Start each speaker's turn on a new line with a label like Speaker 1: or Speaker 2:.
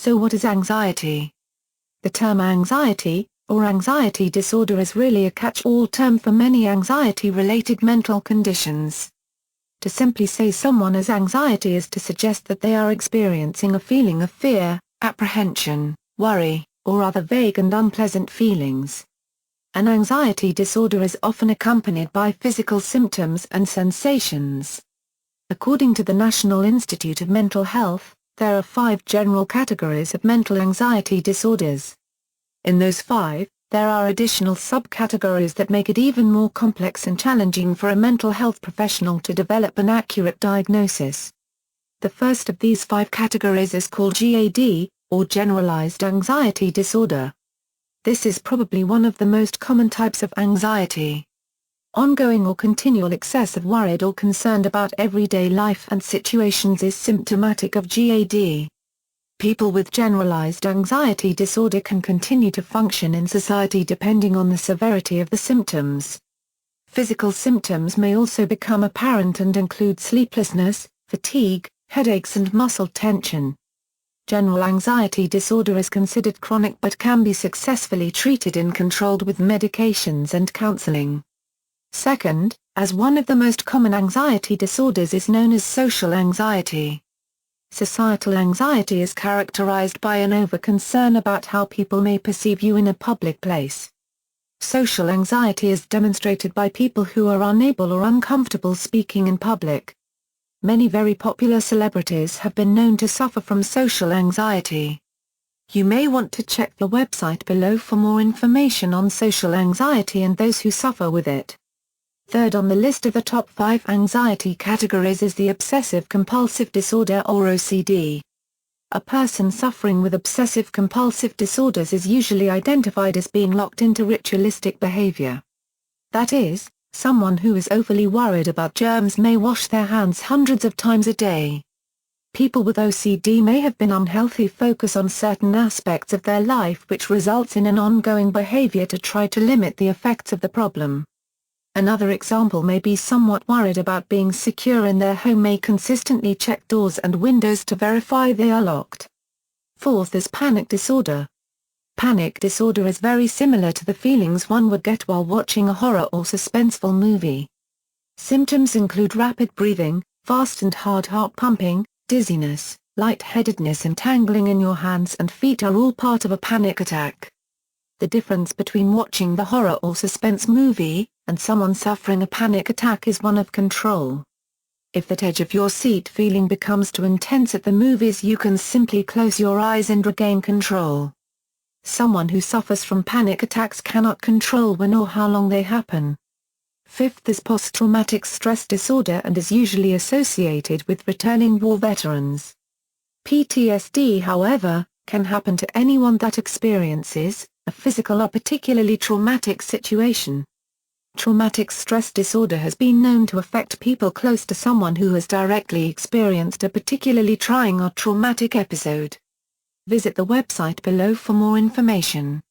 Speaker 1: So what is anxiety? The term anxiety, or anxiety disorder, is really a catch-all term for many anxiety-related mental conditions. To simply say someone has anxiety is to suggest that they are experiencing a feeling of fear, apprehension, worry, or other vague and unpleasant feelings. An anxiety disorder is often accompanied by physical symptoms and sensations. According to the National Institute of Mental Health, there are 5 general categories of mental anxiety disorders. In those 5, there are additional subcategories that make it even more complex and challenging for a mental health professional to develop an accurate diagnosis. The first of these 5 categories is called GAD, or Generalized Anxiety Disorder. This is probably one of the most common types of anxiety. Ongoing or continual excess of worried or concerned about everyday life and situations is symptomatic of GAD. People with generalized anxiety disorder can continue to function in society depending on the severity of the symptoms. Physical symptoms may also become apparent and include sleeplessness, fatigue, headaches and muscle tension. General anxiety disorder is considered chronic but can be successfully treated and controlled with medications and counseling. Second, as one of the most common anxiety disorders is known as social anxiety. Societal anxiety is characterized by an over-concern about how people may perceive you in a public place. Social anxiety is demonstrated by people who are unable or uncomfortable speaking in public. Many very popular celebrities have been known to suffer from social anxiety. You may want to check the website below for more information on social anxiety and those who suffer with it. Third on the list of the top 5 anxiety categories is the obsessive-compulsive disorder or OCD. A person suffering with obsessive-compulsive disorders is usually identified as being locked into ritualistic behavior. That is, someone who is overly worried about germs may wash their hands hundreds of times a day. People with OCD may have been unhealthy focus on certain aspects of their life which results in an ongoing behavior to try to limit the effects of the problem. Another example may be somewhat worried about being secure in their home may consistently check doors and windows to verify they are locked. Fourth is panic disorder. Panic disorder is very similar to the feelings one would get while watching a horror or suspenseful movie. Symptoms include rapid breathing, fast and hard heart pumping, dizziness, lightheadedness and tingling in your hands and feet are all part of a panic attack. The difference between watching the horror or suspense movie and someone suffering a panic attack is one of control. If that edge of your seat feeling becomes too intense at the movies, you can simply close your eyes and regain control. Someone who suffers from panic attacks cannot control when or how long they happen. Fifth is post-traumatic stress disorder and is usually associated with returning war veterans. PTSD, however, can happen to anyone that experiences a physical or particularly traumatic situation. Traumatic stress disorder has been known to affect people close to someone who has directly experienced a particularly trying or traumatic episode. Visit the website below for more information.